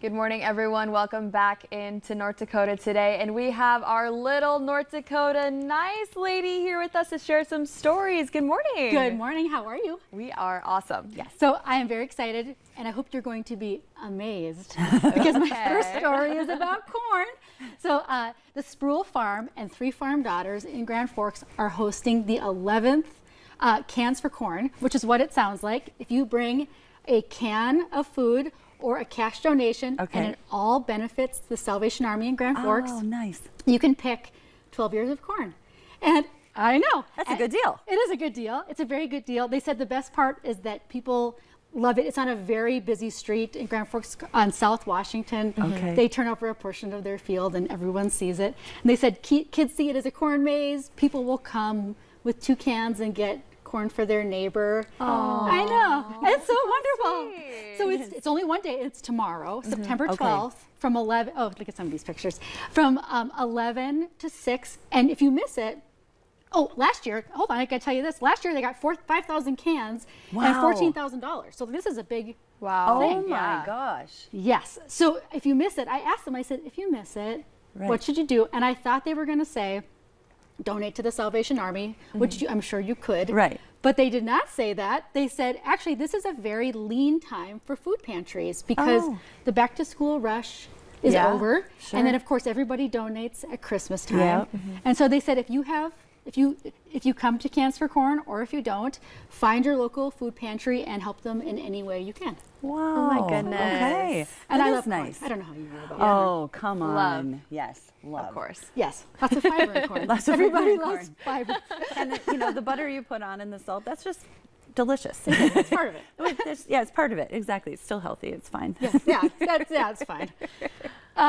Good morning, everyone. Welcome back into North Dakota today. And we have our little North Dakota nice lady here with us to share some stories. Good morning. Good morning. How are you? We are awesome. Yes. So I am very excited, and I hope you're going to be amazed because my first story is about corn. So the Spruill Farm and 3 Farm Daughters in Grand Forks are hosting the 11th Cans for Corn, which is what it sounds like. If you bring a can of food or a cash donation, and it all benefits the Salvation Army in Grand Forks. Oh, nice. You can pick 12 ears of corn. And I know. That's a good deal. It is a good deal. It's a very good deal. They said the best part is that people love it. It's on a very busy street in Grand Forks on South Washington. Okay. They turn over a portion of their field and everyone sees it. And they said kids see it as a corn maze. People will come with 2 cans and get corn for their neighbor. Aww. I know. It's so wonderful. Sweet. So it's only one day. It's tomorrow, September 12th from 11. Oh, look at some of these pictures. From 11 to 6. And if you miss it, last year, hold on, I gotta tell you this. Last year they got 5,000 cans and $14,000. So this is a big thing. Oh my gosh. Yes. So if you miss it, I asked them, I said, if you miss it, what should you do? And I thought they were gonna say, donate to the Salvation Army, which I'm sure you could. Right. But they did not say that. They said, actually, this is a very lean time for food pantries because the back to school rush is over. Sure. And then of course everybody donates at Christmas time. And so they said if you come to Cans for Corn or if you don't, find your local food pantry and help them in any way you can. Wow. Oh my goodness. Okay. And that I is love corn. nice. I don't know how you feel about Oh, come on. Love. Yes, love. Of course. Yes, lots of fiber in corn. Lots of Everybody fiber in loves fiber. And the butter you put on and the salt, that's just delicious. It's part of it. It's part of it. Exactly. It's still healthy. It's fine. That's fine.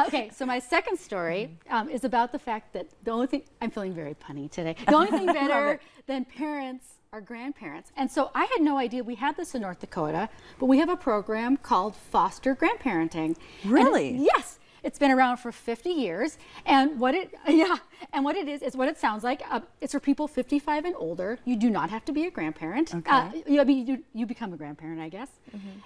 Okay, so my second story is about the fact that the only thing, I'm feeling very punny today, the only thing better than parents are grandparents. And so I had no idea we had this in North Dakota, but we have a program called Foster Grandparenting. Really? And yes. It's been around for 50 years, and what it is what it sounds like. It's for people 55 and older. You do not have to be a grandparent. You become a grandparent, I guess,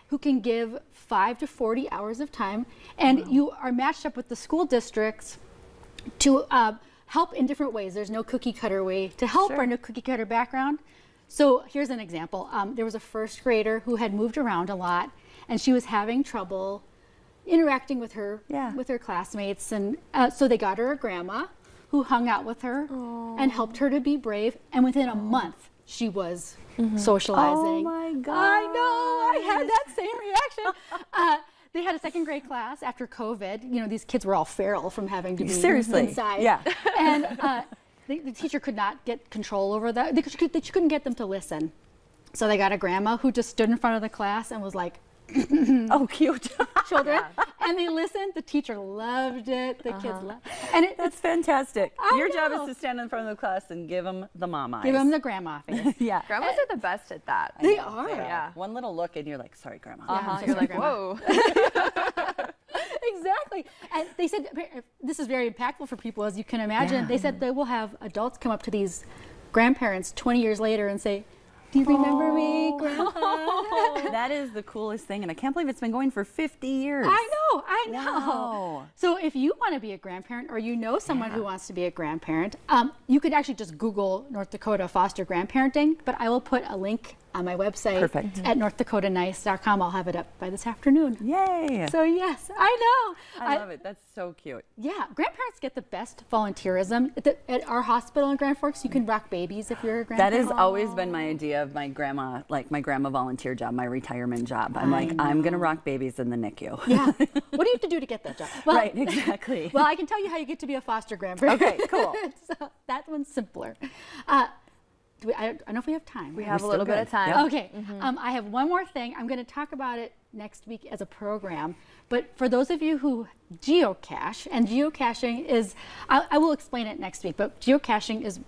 who can give 5 to 40 hours of time, and you are matched up with the school districts to help in different ways. There's no cookie cutter way to help or no cookie cutter background. So here's an example. There was a first grader who had moved around a lot, and she was having trouble interacting with her classmates, and so they got her a grandma who hung out with her and helped her to be brave, and within a month she was socializing. Oh my God. I know, I had that same reaction. They had a 2nd grade class after COVID. You know, these kids were all feral from having to be inside. Yeah. And the teacher could not get control over that. She couldn't get them to listen. So they got a grandma who just stood in front of the class and was like, oh, cute. children, and they listened. The teacher loved it. The kids loved it. And that's fantastic. Your job know. is to stand in front of the class and give them the mom eyes. give them the grandma face. Yeah. Grandmas are the best at that. They are. Yeah. One little look and you're like, sorry, Grandma. You're like, whoa. Exactly. And they said this is very impactful for people, as you can imagine. They said they will have adults come up to these grandparents 20 years later and say, do you remember me, Grandpa? That is the coolest thing, and I can't believe it's been going for 50 years. I know. Wow. So if you want to be a grandparent, or you know someone who wants to be a grandparent, you could actually just Google North Dakota Foster Grandparenting, but I will put a link on my website at northdakotanice.com. I'll have it up by this afternoon. Yay. So yes, I know. I love it. That's so cute. Yeah, grandparents get the best volunteerism. At our hospital in Grand Forks, you can rock babies if you're a grandparent. That has always been my idea of my grandma, like my grandma volunteer job, my retirement job. I'm I'm going to rock babies in the NICU. Yeah. What do you have to do to get that job? Well, right, exactly. Well, I can tell you how you get to be a foster grandparent. Okay, cool. So that one's simpler. I don't know if we have time. We have a little bit of time. Yep. Okay. I have one more thing. I'm going to talk about it next week as a program. But for those of you who geocache, and geocaching is, I will explain it next week, but geocaching is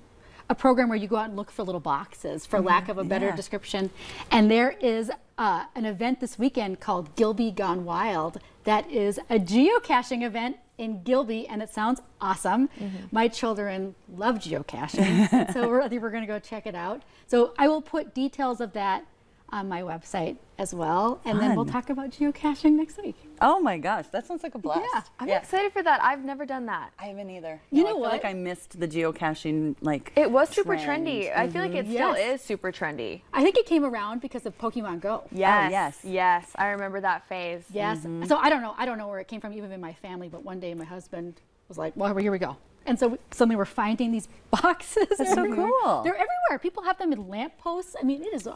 a program where you go out and look for little boxes, for lack of a better description. And there is an event this weekend called Gilby Gone Wild that is a geocaching event in Gilby, and it sounds awesome. My children love geocaching, so I think we're going to go check it out. So I will put details of that on my website as well. And then we'll talk about geocaching next week. Oh my gosh, that sounds like a blast. Yeah. I'm excited for that. I've never done that. I haven't either. You know I feel what? like I missed the geocaching It was super trend. trendy. I feel like it still Yes. is super trendy. I think it came around because of Pokemon Go. Yes. yes. Yes. I remember that phase. Yes. So I don't know where it came from, even in my family. But one day my husband was like, "Well, here we go." And so suddenly we're finding these boxes. That's so everywhere. cool. They're everywhere. People have them in lampposts. I mean, it is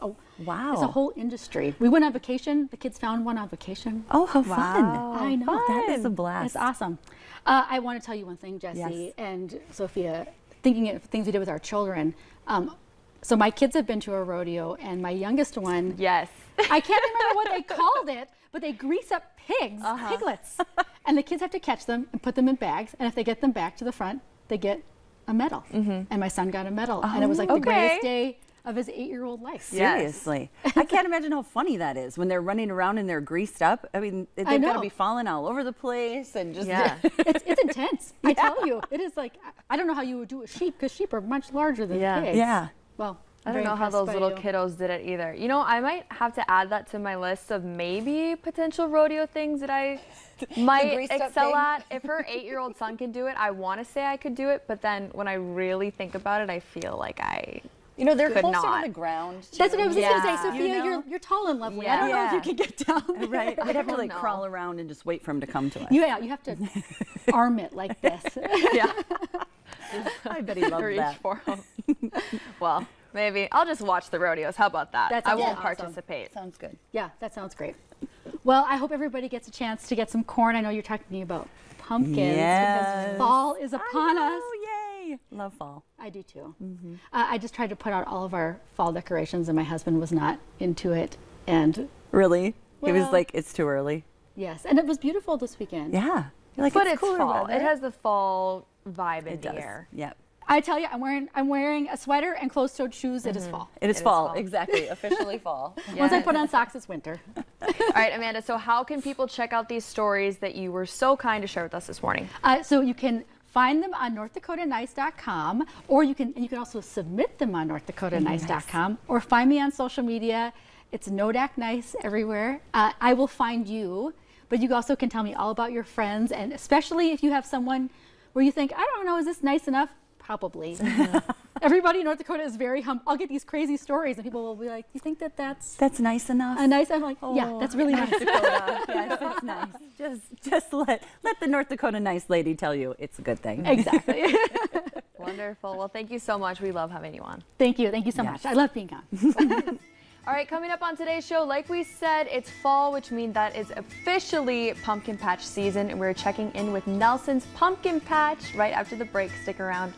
Wow. It's a whole industry. We went on vacation. The kids found one on vacation. Oh, how fun. I know. That is a blast. It's awesome. I want to tell you one thing, Jesse Yes. and Sophia, thinking of things we did with our children. So my kids have been to a rodeo, and my youngest one, Yes. I can't remember what they called it, but they grease up piglets. And the kids have to catch them and put them in bags. And if they get them back to the front, they get a medal. And my son got a medal. And it was like the greatest day of his 8-year-old life. Yeah. Seriously. I can't imagine how funny that is when they're running around and they're greased up. I mean, they've got to know. be falling all over the place and just. Yeah. It's intense. I tell you, it is like, I don't know how you would do a sheep, because sheep are much larger than Yeah. pigs. Yeah. Well, I don't know how those little kiddos did it either. You know, I might have to add that to my list of maybe potential rodeo things that I might greased up excel thing. at. If her 8-year-old son can do it, I want to say I could do it. But then when I really think about it, I feel like You know, they're Could closer not. to the ground. That's what I was just going to Yeah. say, Sophia. You know? You're tall and lovely. Yeah. I don't know if Yeah. you can get down there. Right. I'd have to like No. crawl around and just wait for him to come to us. Yeah, you have to arm it like this. yeah, I bet he loved reach that. for 'em. Well, maybe I'll just watch the rodeos. How about that? That I sounds won't awesome. participate. Sounds good. Yeah, that sounds great. Well, I hope everybody gets a chance to get some corn. I know you're talking about pumpkins Yes. because fall is upon us. Oh, yay. Love fall. I do too. I just tried to put out all of our fall decorations, and my husband was not into it. And Really? He was Well- like, it's too early. yes, and it was beautiful this weekend. Yeah. You're like, But it's cooler fall. weather. It has the fall vibe in It the does. air. Yep. I tell you, I'm wearing a sweater and closed-toed shoes. It is fall. It is is fall. fall. Exactly. Officially fall. Once I Yes. put on socks, it's winter. All right, Amanda, so how can people check out these stories that you were so kind to share with us this morning? So you can find them on NorthDakotaNice.com, or you can also submit them on NorthDakotaNice.com, or find me on social media. It's Nodak Nice everywhere. I will find you, but you also can tell me all about your friends, and especially if you have someone where you think, I don't know, is this nice enough? Probably. Everybody in North Dakota is very humble. I'll get these crazy stories, and people will be like, you think that's That's nice enough. a nice? I'm like, yeah, that's really nice. Dakota. Yes, it's nice. Just let the North Dakota nice lady tell you it's a good thing. Exactly. Wonderful. Well, thank you so much. We love having you on. Thank you so much. I love being on. All right, coming up on today's show, like we said, it's fall, which means that is officially pumpkin patch season, and we're checking in with Nelson's Pumpkin Patch right after the break. Stick around.